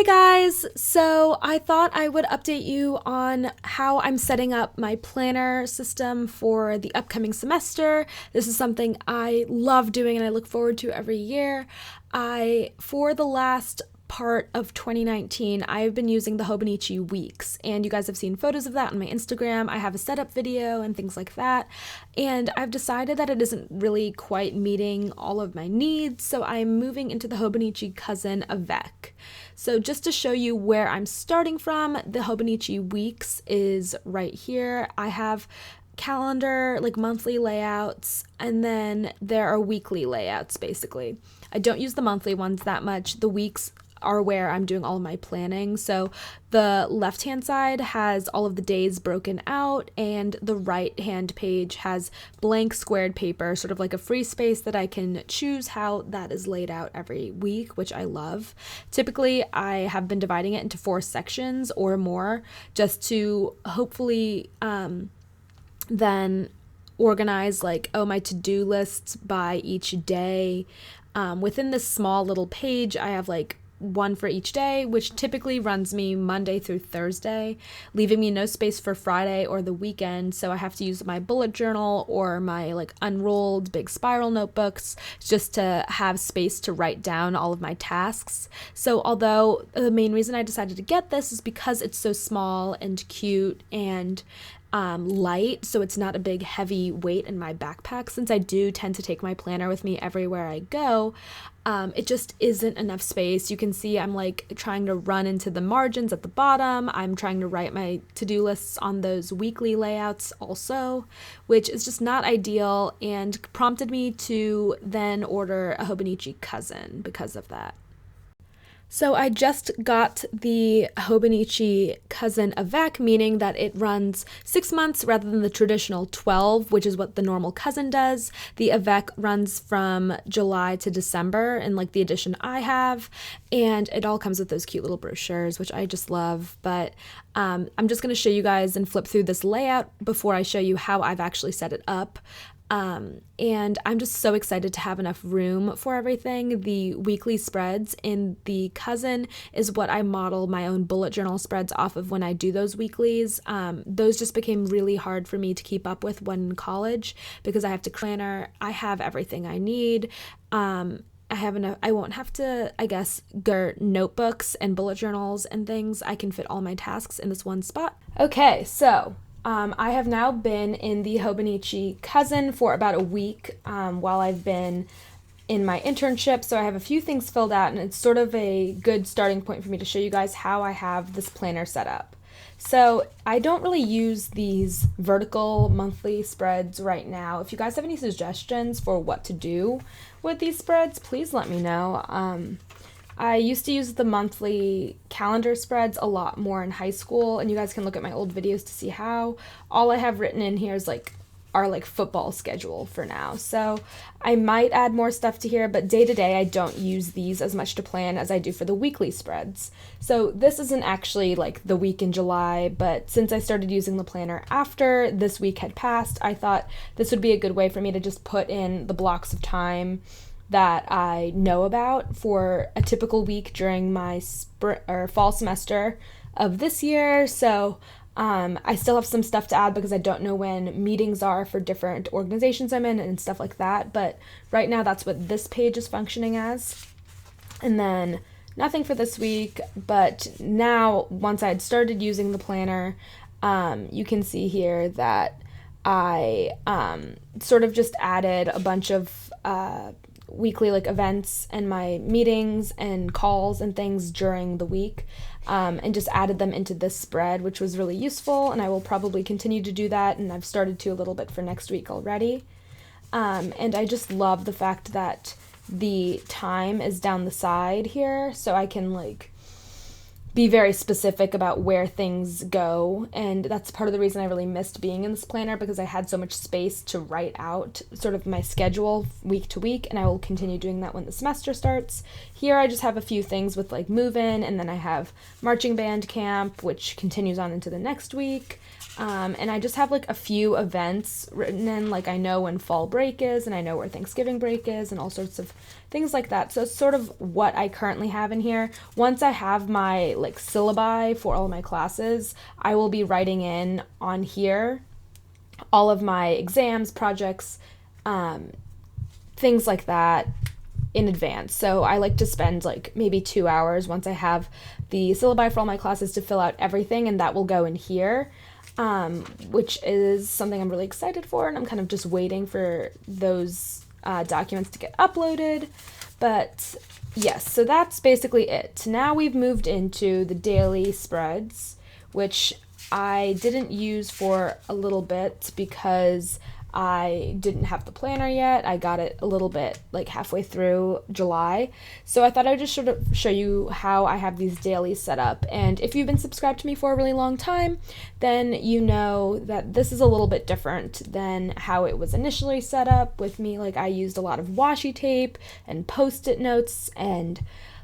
Hey guys, so I thought I would update you on how I'm setting up my planner system for the upcoming semester. This is something I love doing and I look forward to every year. For the last part of 2019, I've been using the Hobonichi weeks, and you guys have seen photos of that on my Instagram. I have a setup video and things like that, and I've decided that it isn't really quite meeting all of my needs, so I'm moving into the Hobonichi cousin avec. So just to show you where I'm starting from, the Hobonichi weeks is right here. I have calendar, like monthly layouts, and then there are weekly layouts basically. I don't use the monthly ones that much. The weeks are where I'm doing all of my planning. So the left hand side has all of the days broken out, and the right hand page has blank squared paper, sort of like a free space that I can choose how that is laid out every week, which I love. Typically I have been dividing it into 4 sections or more, just to hopefully then organize my to-do lists by each day. Within this small little page, I have one for each day, which typically runs me Monday through Thursday, leaving me no space for Friday or the weekend. So I have to use my bullet journal or my unrolled big spiral notebooks just to have space to write down all of my tasks. So although the main reason I decided to get this is because it's so small and cute and light, so it's not a big heavy weight in my backpack. Since I do tend to take my planner with me everywhere I go, it just isn't enough space. You can see I'm trying to run into the margins at the bottom. I'm trying to write my to-do lists on those weekly layouts also, which is just not ideal and prompted me to then order a Hobonichi cousin because of that. So I just got the Hobonichi cousin avec, meaning that it runs 6 months rather than the traditional 12, which is what the normal cousin does. The avec runs from July to December in the edition I have, and it all comes with those cute little brochures, which I just love. But I'm just going to show you guys and flip through this layout before I show you how I've actually set it up. And I'm just so excited to have enough room for everything. The weekly spreads in the cousin is what I model my own bullet journal spreads off of when I do those weeklies. Those just became really hard for me to keep up with when in college because I have to planner. I have everything I need. I have enough. I won't have to, go notebooks and bullet journals and things. I can fit all my tasks in this one spot. Okay, so I have now been in the Hobonichi cousin for about a week while I've been in my internship, so I have a few things filled out, and it's sort of a good starting point for me to show you guys how I have this planner set up. So I don't really use these vertical monthly spreads right now. If you guys have any suggestions for what to do with these spreads, please let me know. I used to use the monthly calendar spreads a lot more in high school, and you guys can look at my old videos to see how. All I have written in here is our football schedule for now. So I might add more stuff to here, but day to day I don't use these as much to plan as I do for the weekly spreads. So this isn't actually the week in July, but since I started using the planner after this week had passed, I thought this would be a good way for me to just put in the blocks of time that I know about for a typical week during my fall semester of this year. So I still have some stuff to add because I don't know when meetings are for different organizations I'm in and stuff like that. But right now that's what this page is functioning as. And then nothing for this week. But now once I had started using the planner, you can see here that I sort of just added a bunch of weekly events and my meetings and calls and things during the week, and just added them into this spread, which was really useful, and I will probably continue to do that, and I've started to a little bit for next week already. And I just love the fact that the time is down the side here, so I can be very specific about where things go, and that's part of the reason I really missed being in this planner, because I had so much space to write out sort of my schedule week to week, and I will continue doing that when the semester starts. Here I just have a few things with move-in, and then I have marching band camp, which continues on into the next week. And I just have like a few events written in, like I know when fall break is and I know where Thanksgiving break is and all sorts of things like that. So it's sort of what I currently have in here. Once I have my like syllabi for all of my classes, I will be writing in on here all of my exams, projects, things like that in advance. So I like to spend like maybe 2 hours once I have the syllabi for all my classes to fill out everything, and that will go in here, which is something I'm really excited for, and I'm kind of just waiting for those documents to get uploaded. But yes, so that's basically it. Now we've moved into the daily spreads, which I didn't use for a little bit because I didn't have the planner yet. I got it a little bit like halfway through July. So I thought I would just sort of show you how I have these dailies set up. And if you've been subscribed to me for a really long time, then you know that this is a little bit different than how it was initially set up with me. Like I used a lot of washi tape and post-it notes and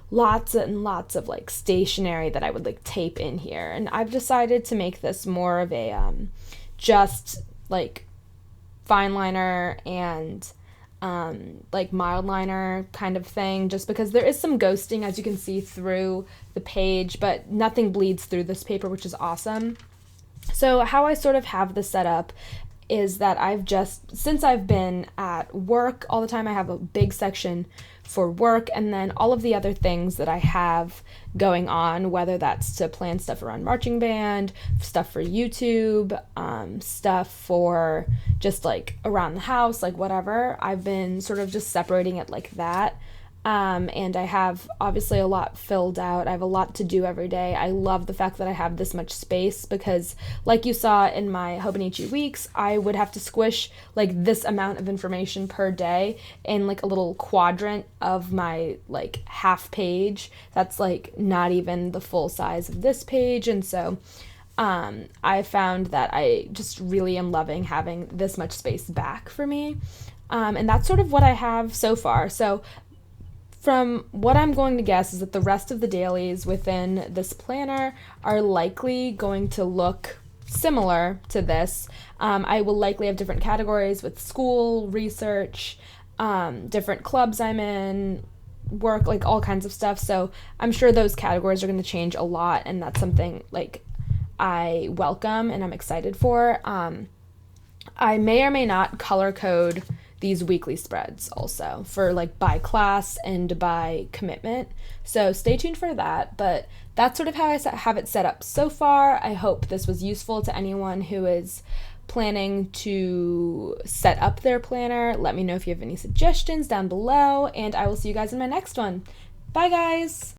lots and lots of like stationery that I would like tape in here. And I've decided to make this more of a just like fine liner and like mild liner kind of thing, just because there is some ghosting, as you can see through the page, but nothing bleeds through this paper, which is awesome. So how I sort of have this set up is that since I've been at work all the time, I have a big section for work, and then all of the other things that I have going on, whether that's to plan stuff around marching band, stuff for YouTube, stuff for just like around the house, like whatever, I've been sort of just separating it like that. And I have obviously a lot filled out. I have a lot to do every day. I love the fact that I have this much space because, like you saw in my hobonichi weeks, I would have to squish like this amount of information per day in like a little quadrant of my like half page. That's like not even the full size of this page. And so I found that I just really am loving having this much space back for me. And that's sort of what I have so far. So from what I'm going to guess is that the rest of the dailies within this planner are likely going to look similar to this. I will likely have different categories with school, research, different clubs I'm in, work, like all kinds of stuff. So I'm sure those categories are going to change a lot, and that's something like I welcome and I'm excited for. I may or may not color code these weekly spreads also for like by class and by commitment. So stay tuned for that, but that's sort of how I have it set up so far. I hope this was useful to anyone who is planning to set up their planner. Let me know if you have any suggestions down below, and I will see you guys in my next one. Bye guys!